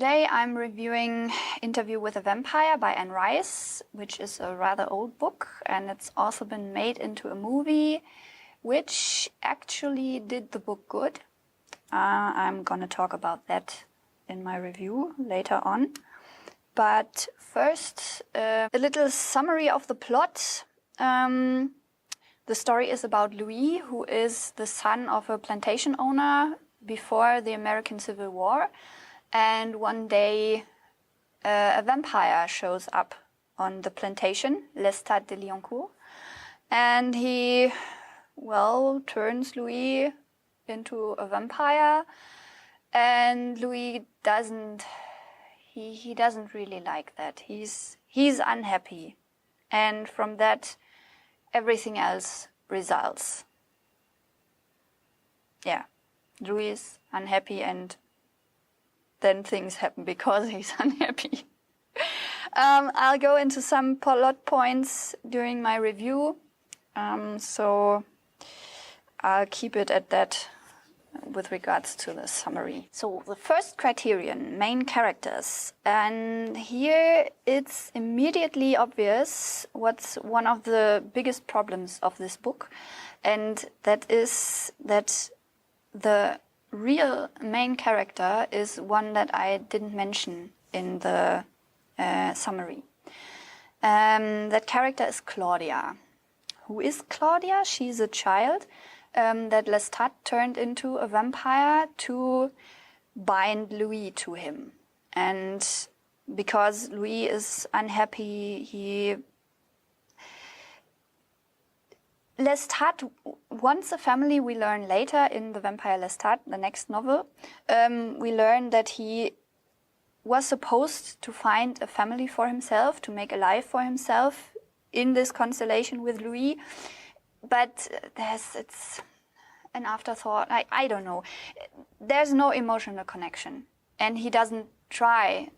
today I'm reviewing Interview with a Vampire by Anne Rice, which is a rather old book, and it's also been made into a movie, which actually did the book good. I'm gonna talk about that in my review later on. But first, a little summary of the plot. The story is about Louis, who is the son of a plantation owner before the American Civil War. And one day, a vampire shows up on the plantation, Lestat de Lioncourt. And he, turns Louis into a vampire. And Louis doesn't really like that. He's unhappy. And from that, everything else results. Yeah, Louis is unhappy, and then things happen because he's unhappy. I'll go into some plot points during my review, so I'll keep it at that with regards to the summary. So the first criterion, main characters. And here it's immediately obvious what's one of the biggest problems of this book. And that is that the real main character is one that I didn't mention in the summary. That character is Claudia. Who is Claudia? She's a child that Lestat turned into a vampire to bind Louis to him. And because Louis is unhappy, Lestat wants a family. We learn later in The Vampire Lestat, the next novel, we learn that he was supposed to find a family for himself, to make a life for himself in this constellation with Louis. But it's an afterthought. I don't know. There's no emotional connection. And he doesn't try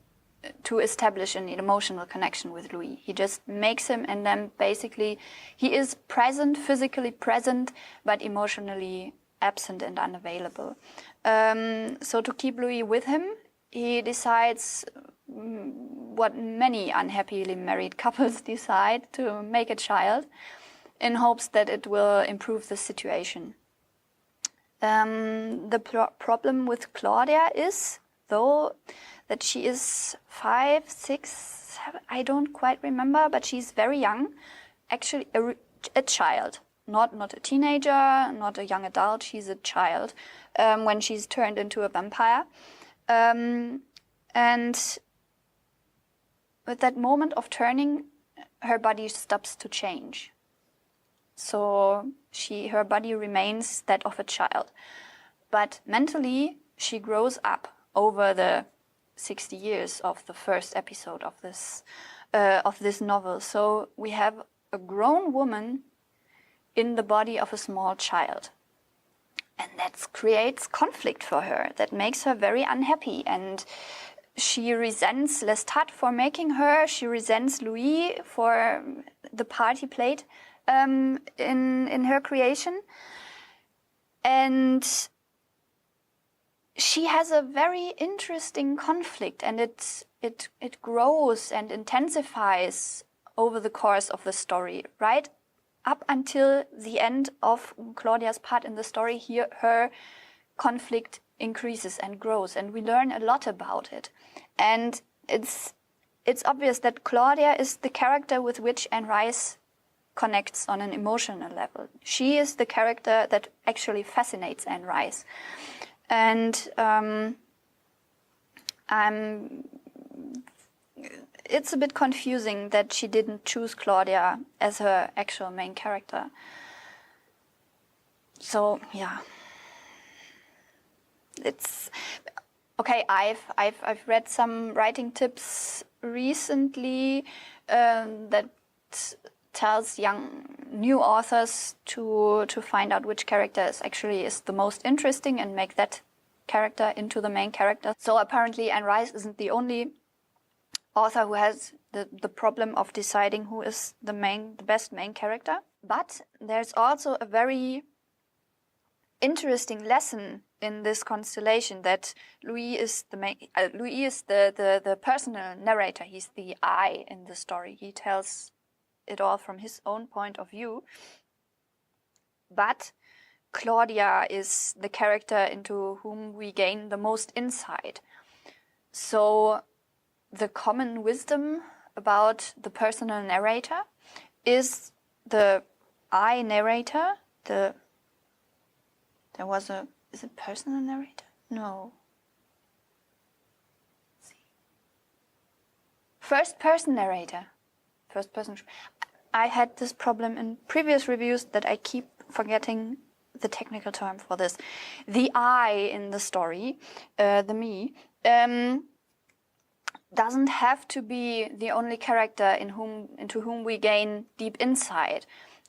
to establish an emotional connection with Louis. He just makes him, and then basically he is present, physically present, but emotionally absent and unavailable. So to keep Louis with him, he decides what many unhappily married couples decide, to make a child in hopes that it will improve the situation. The problem with Claudia is, though, that she is 5, 6, 7, I don't quite remember, but she's very young, actually a child, not a teenager, not a young adult, she's a child when she's turned into a vampire. And with that moment of turning, her body stops to change. So her body remains that of a child. But mentally, she grows up over the 60 years of the first episode of this novel. So we have a grown woman in the body of a small child. And that creates conflict for her. That makes her very unhappy. And she resents Lestat for making her. She resents Louis for the part he played in her creation. And she has a very interesting conflict, and it grows and intensifies over the course of the story, right up until the end of Claudia's part in the story. Here her conflict increases and grows, and we learn a lot about it. And it's obvious that Claudia is the character with which Anne Rice connects on an emotional level. She is the character that actually fascinates Anne Rice. And it's a bit confusing that she didn't choose Claudia as her actual main character. So yeah, it's okay. I've read some writing tips recently that tells new authors to find out which character is the most interesting and make that character into the main character. So apparently Anne Rice isn't the only author who has the problem of deciding who is the best main character. But there's also a very interesting lesson in this constellation, that Louis is the personal narrator. He's the I in the story. He tells it all from his own point of view. But Claudia is the character into whom we gain the most insight. So the common wisdom about the personal narrator is the I narrator. Is it personal narrator? No. First person narrator. First person. I had this problem in previous reviews that I keep forgetting the technical term for this. The I in the story, the me, doesn't have to be the only character into whom we gain deep insight,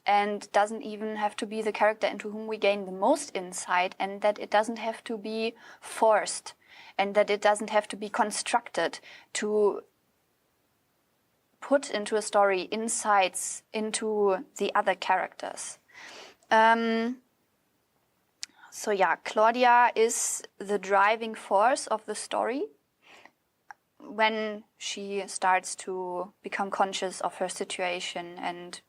and doesn't even have to be the character into whom we gain the most insight, and that it doesn't have to be forced, and that it doesn't have to be constructed to put into a story insights into the other characters. So yeah, Claudia is the driving force of the story when she starts to become conscious of her situation and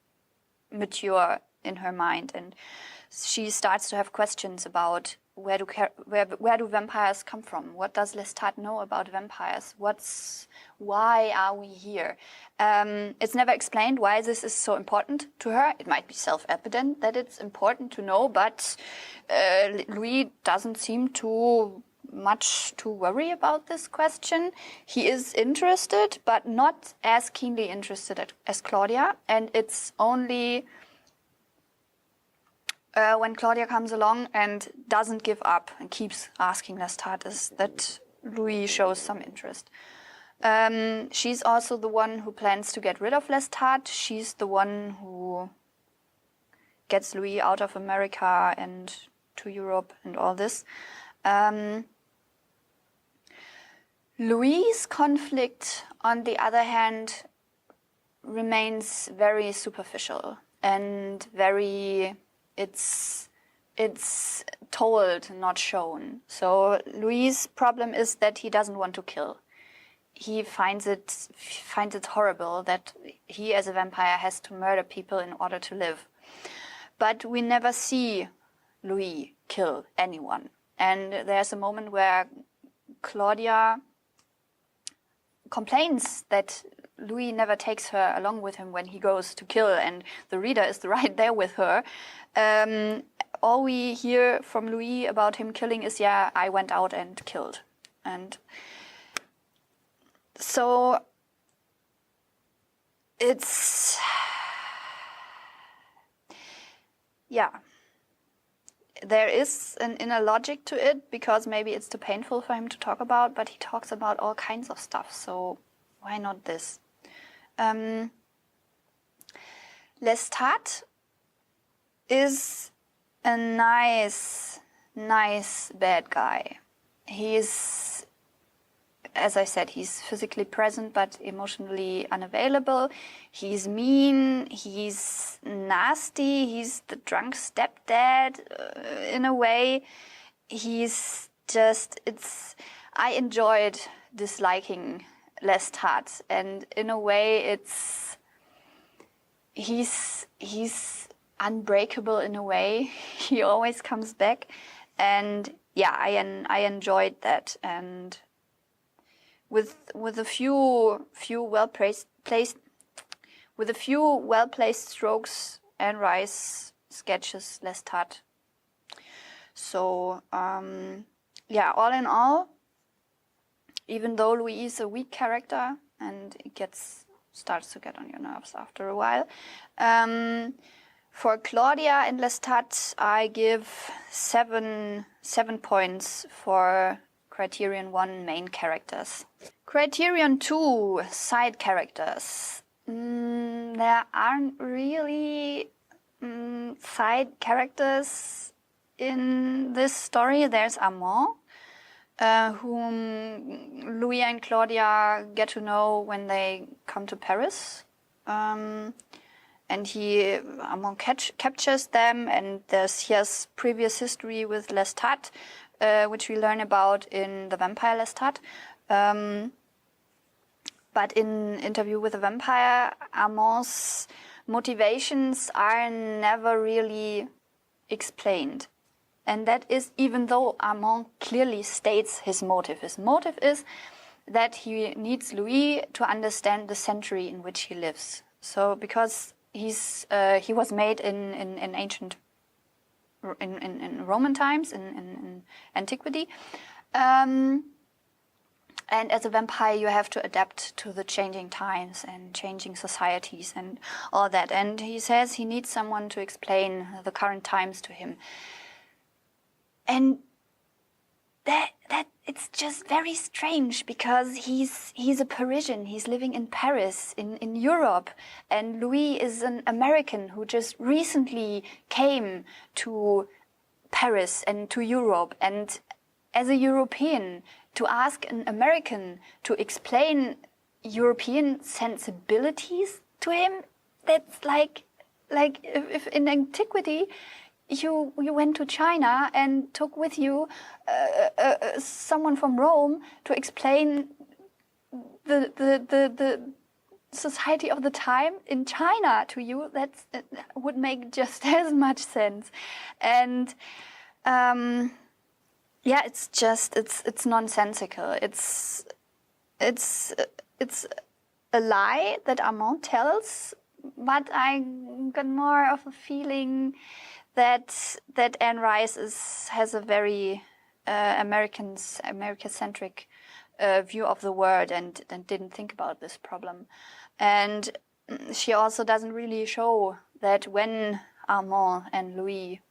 mature in her mind, and she starts to have questions about where do vampires come from? What does Lestat know about vampires? Why are we here? It's never explained why this is so important to her. It might be self-evident that it's important to know, but Louis doesn't seem to much to worry about this question. He is interested, but not as keenly interested as Claudia, and it's only when Claudia comes along and doesn't give up and keeps asking Lestat that Louis shows some interest. She's also the one who plans to get rid of Lestat. She's the one who gets Louis out of America and to Europe and all this. Louis' conflict, on the other hand, remains very superficial and it's told, not shown. So Louis' problem is that he doesn't want to kill. He finds it horrible that he as a vampire has to murder people in order to live. But we never see Louis kill anyone. And there's a moment where Claudia complains that Louis never takes her along with him when he goes to kill, and the reader is right there with her. All we hear from Louis about him killing is, yeah, I went out and killed. And so it's, yeah, there is an inner logic to it, because maybe it's too painful for him to talk about, but he talks about all kinds of stuff, so why not this? Lestat is a nice bad guy. He's, as I said, he's physically present but emotionally unavailable. He's mean, he's nasty, he's the drunk stepdad in a way. He's just, I enjoyed disliking Lestat, and in a way he's unbreakable in a way. He always comes back, and yeah, I enjoyed that. And with a few well placed strokes, Anne Rice sketches Lestat. So yeah, all in all, even though Louis is a weak character and it starts to get on your nerves after a while, for Claudia and Lestat, I give 7 points for Criterion 1 main characters. Criterion 2 side characters. There aren't really side characters in this story. There's Armand, whom Louis and Claudia get to know when they come to Paris. And Armand captures them, and he has previous history with Lestat. which we learn about in The Vampire Lestat. But in Interview with a Vampire, Armand's motivations are never really explained. And that is even though Armand clearly states his motive. His motive is that he needs Louis to understand the century in which he lives. So because he was made in ancient, in Roman times, in antiquity. And as a vampire, you have to adapt to the changing times and changing societies and all that. And he says he needs someone to explain the current times to him. And that it's just very strange because he's a Parisian. He's living in Paris, in Europe. And Louis is an American who just recently came to Paris and to Europe. And as a European, to ask an American to explain European sensibilities to him, that's like if in antiquity you went to China and took with you someone from Rome to explain the society of the time in China to you, that would make just as much sense. And yeah, it's just it's nonsensical. It's a lie that Armand tells, but I got more of a feeling that Anne Rice has a very America-centric view of the world and didn't think about this problem. And she also doesn't really show that when Armand and Louis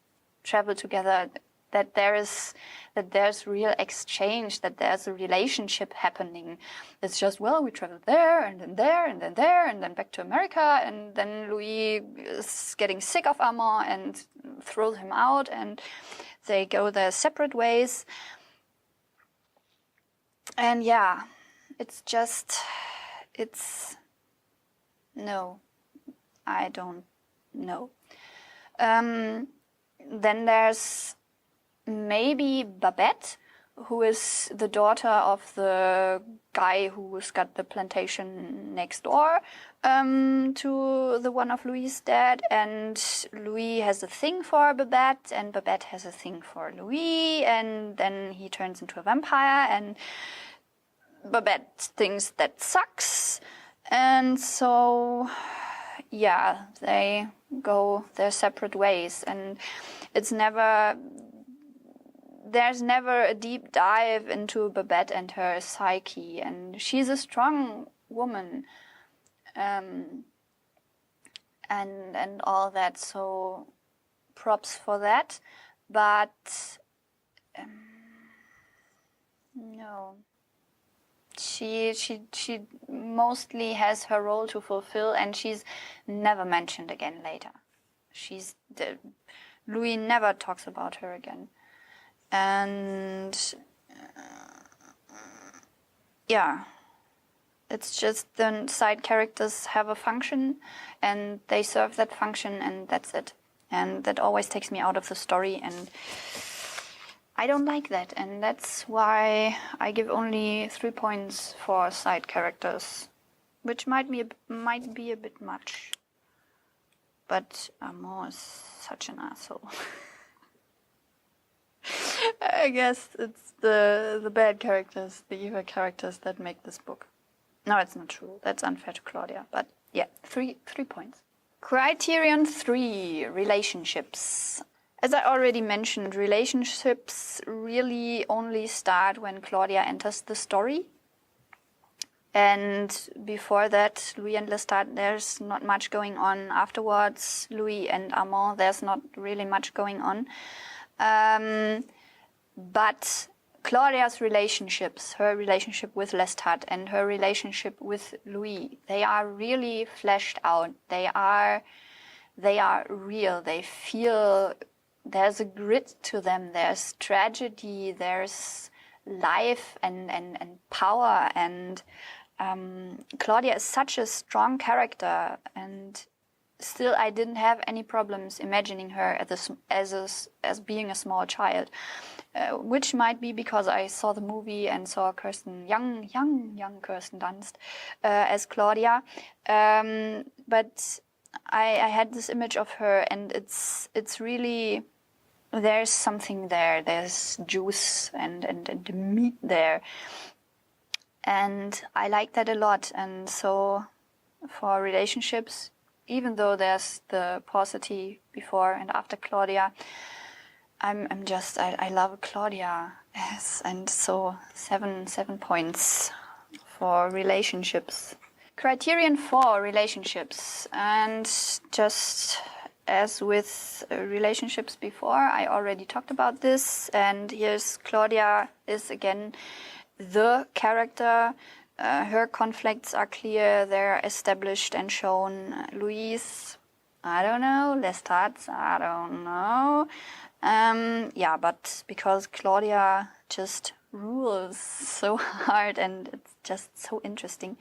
travel together, that there's real exchange, that there's a relationship happening. It's just, well, we traveled there, and then there, and then there, and then back to America, and then Louis is getting sick of Armand and throws him out, and they go their separate ways. And yeah, no, I don't know. Then there's maybe Babette, who is the daughter of the guy who's got the plantation next door to the one of Louis' dad, and Louis has a thing for Babette, and Babette has a thing for Louis, and then he turns into a vampire, and Babette thinks that sucks, and so yeah, they go their separate ways, and there's never a deep dive into Babette and her psyche, and she's a strong woman, and all that. So props for that, but no, she mostly has her role to fulfill, and she's never mentioned again later. Louis never talks about her again. And yeah, it's just the side characters have a function and they serve that function, and that's it. And that always takes me out of the story, and I don't like that. And that's why I give only 3 points for side characters, which might be a bit much. But Armand is such an asshole. I guess it's the bad characters, the evil characters that make this book. No, it's not true. That's unfair to Claudia. But yeah, 3 points. Criterion 3, relationships. As I already mentioned, relationships really only start when Claudia enters the story. And before that, Louis and Lestat, there's not much going on. Afterwards, Louis and Armand, there's not really much going on. But Claudia's relationships, her relationship with Lestat and her relationship with Louis, they are really fleshed out. They are real. They feel there's a grit to them. There's tragedy. There's life and power. And Claudia is such a strong character, and still I didn't have any problems imagining her as being a small child. which might be because I saw the movie and saw young Kirsten Dunst as Claudia. But I had this image of her, and it's really, there's something there. There's juice and meat there. And I like that a lot. And so for relationships, even though there's the paucity before and after Claudia, I love Claudia. Yes, and so 7 points for relationships. Criterion for relationships, and just as with relationships before, I already talked about this, and here's Claudia is again the character. Her conflicts are clear, they're established and shown. Louise, I don't know. Lestat, I don't know. Yeah, but because Claudia just rules so hard and it's just so interesting,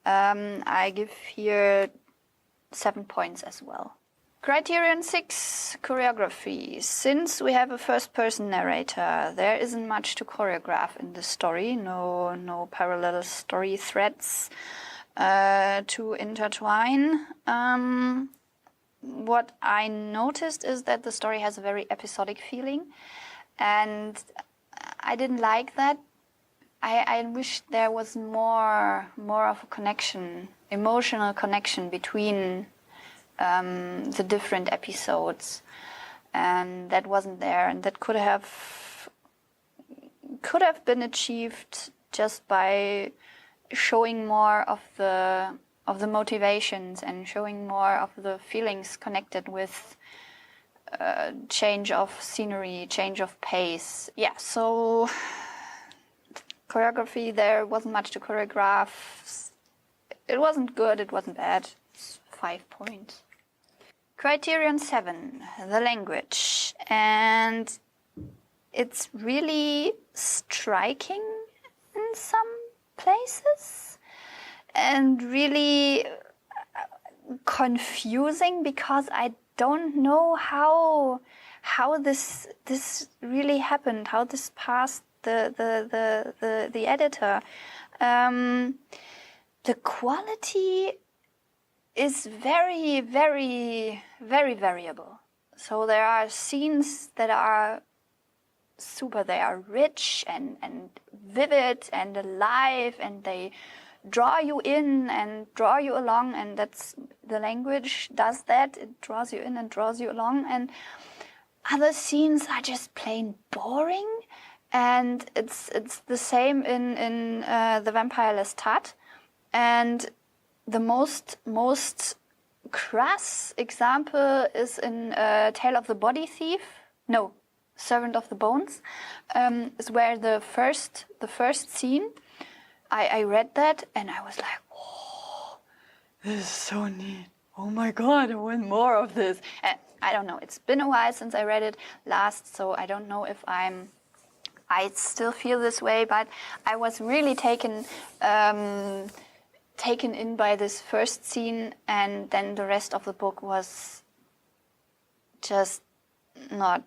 I give here 7 points as well. Criterion 6, choreography. Since we have a first-person narrator, there isn't much to choreograph in the story. No parallel story threads to intertwine. What I noticed is that the story has a very episodic feeling, and I didn't like that. I wish there was more of a connection, emotional connection between the different episodes, and that wasn't there, and that could have been achieved just by showing more of the motivations and showing more of the feelings connected with change of scenery, change of pace. Yeah, so choreography, there wasn't much to choreograph. It wasn't good, it wasn't bad. It's 5 points. Criterion 7, the language. And it's really striking in some places and really confusing, because I don't know how this really happened, how this passed the editor. The quality is very, very, very variable. So there are scenes that are super, they are rich and vivid and alive, and they draw you in and draw you along, and that's the language does that. It draws you in and draws you along. And other scenes are just plain boring, and it's the same in The Vampire Lestat. And the most crass example is in Tale of the Body Thief. No, Servant of the Bones, is where the first scene, I read that and I was like, oh, this is so neat. Oh my God, I want more of this. And I don't know, it's been a while since I read it last, so I don't know if I still feel this way, but I was really taken in by this first scene, and then the rest of the book was just not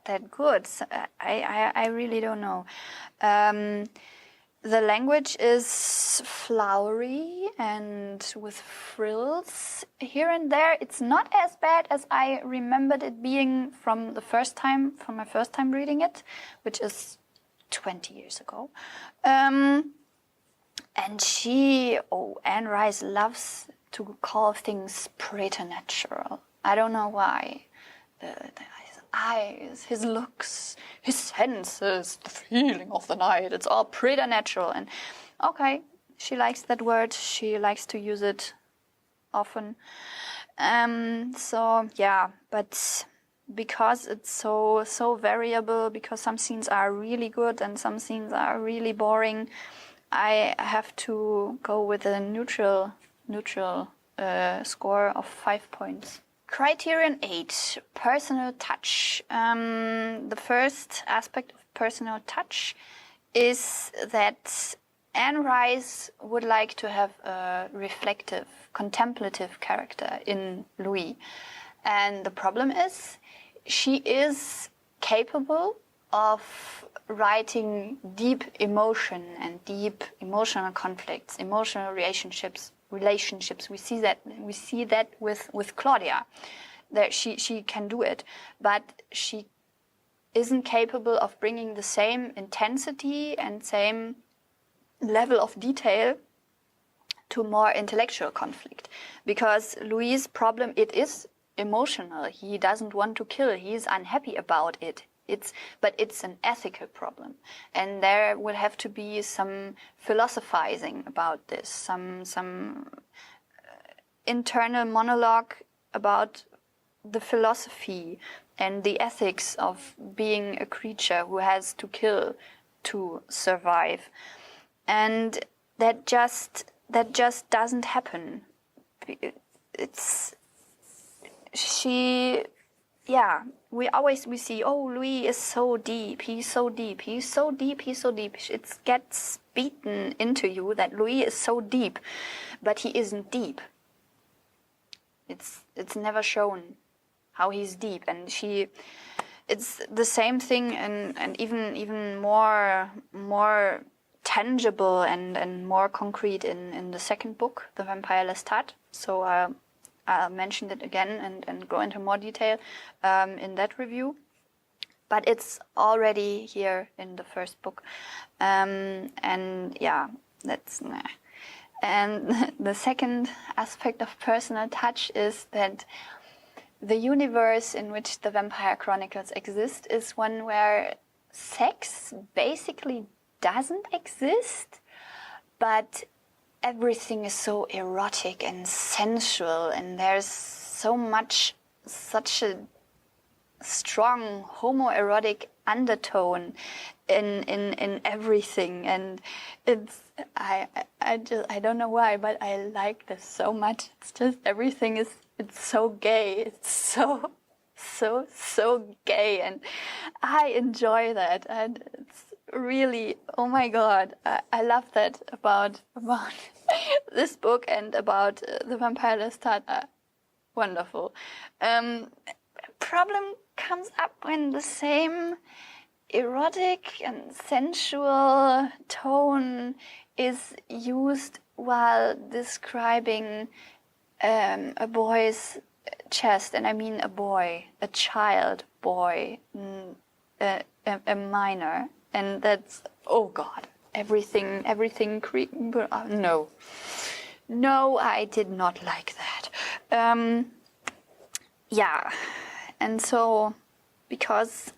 that good. So I really don't know. The language is flowery and with frills here and there. It's not as bad as I remembered it being from my first time reading it, which is 20 years ago. And Anne Rice loves to call things preternatural. I don't know why. His eyes, his looks, his senses, the feeling of the night, it's all preternatural. And okay, she likes that word. She likes to use it often. So yeah, but because it's so variable, because some scenes are really good and some scenes are really boring, I have to go with a neutral score of 5 points. Criterion 8, personal touch. The first aspect of personal touch is that Anne Rice would like to have a reflective, contemplative character in Louis. And the problem is, she is capable of writing deep emotion and deep emotional conflicts, emotional relationships. We see that with Claudia, that she can do it, but she isn't capable of bringing the same intensity and same level of detail to more intellectual conflict, because Louis' problem, it is emotional. He doesn't want to kill. He is unhappy about it. But it's an ethical problem, and there will have to be some philosophizing about this, some internal monologue about the philosophy and the ethics of being a creature who has to kill to survive, and that just doesn't happen. We see, oh, Louis is so deep, he's so deep, he's so deep, he's so deep. It gets beaten into you that Louis is so deep, but he isn't deep. It's never shown how he's deep, and it's the same thing, and even more tangible and more concrete in the second book, The Vampire Lestat. So I'll mention it again and go into more detail in that review. But it's already here in the first book. And yeah, that's... And the second aspect of personal touch is that the universe in which the Vampire Chronicles exist is one where sex basically doesn't exist, but everything is so erotic and sensual, and there's such a strong homoerotic undertone in everything, and I don't know why, but I like this so much. It's just everything it's so gay. It's so gay, and I enjoy that, and it's really, oh my God, I love that about this book and about The Vampire Lestat. Wonderful. Problem comes up when the same erotic and sensual tone is used while describing a boy's chest, and I mean a boy, a child boy, a minor, and that's, oh God, everything. No, I did not like that. Yeah, and so because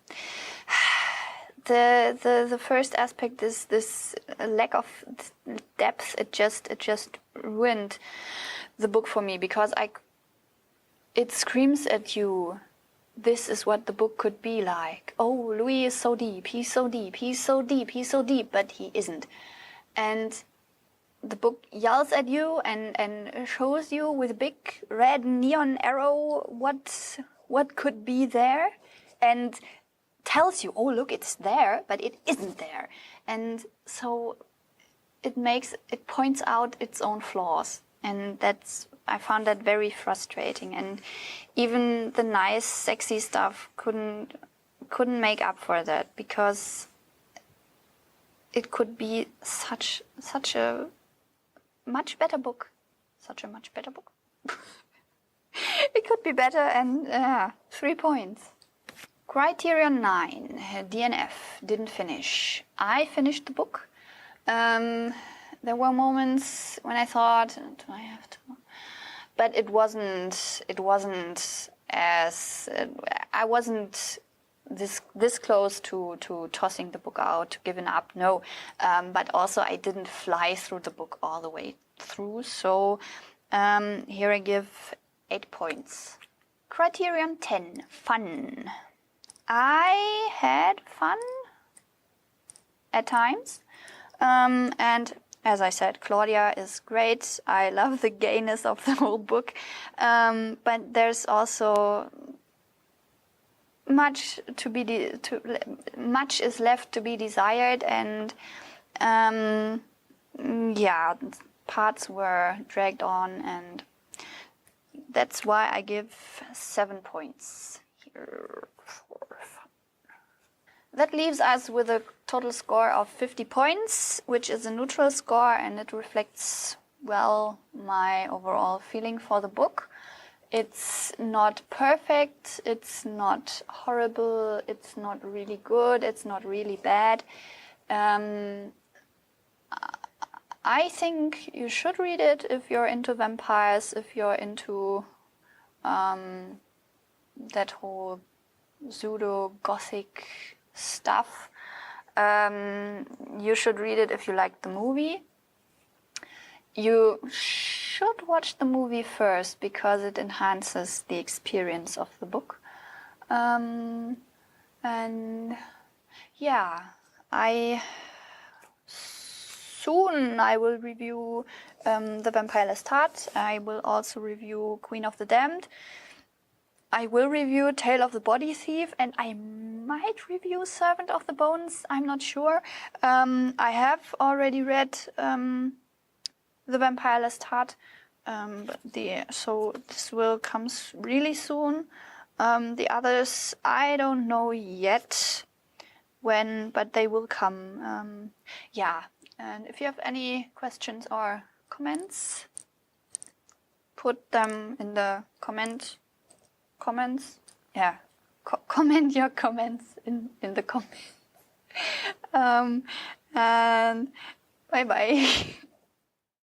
the first aspect is this lack of depth, it just ruined the book for me, because it screams at you, this is what the book could be like. Oh, Louis is so deep, he's so deep, he's so deep, he's so deep, but he isn't. And the book yells at you and shows you with a big red neon arrow what could be there, and tells you, oh look, it's there, but it isn't there. And so it points out its own flaws, and I found that very frustrating. And even the nice, sexy stuff couldn't make up for that, because it could be such a much better book. Such a much better book. It could be better, and 3 points. Criterion 9, DNF, didn't finish. I finished the book. There were moments when I thought, do I have to? But it wasn't as, I wasn't this close to tossing the book out, to giving up, no. But also I didn't fly through the book all the way through. So here I give 8 points. Criterion 10, fun. I had fun at times. And as I said, Claudia is great. I love the gayness of the whole book. But there's also much much is left to be desired, and parts were dragged on, and that's why I give 7 points here. That leaves us with a total score of 50 points, which is a neutral score, and it reflects, well, my overall feeling for the book. It's not perfect, it's not horrible, it's not really good, it's not really bad. I think you should read it if you're into vampires, if you're into that whole pseudo-gothic stuff. You should read it if you like the movie. You should watch the movie first because it enhances the experience of the book. And yeah, soon I will review The Vampire Lestat. I will also review Queen of the Damned. I will review Tale of the Body Thief, and I might review Servant of the Bones. I'm not sure. I have already read The Vampire Lestat, so this will come really soon. The others, I don't know yet when, but they will come. Yeah, and if you have any questions or comments, put them in the comments. Yeah, comment your comments in the comments. And bye bye.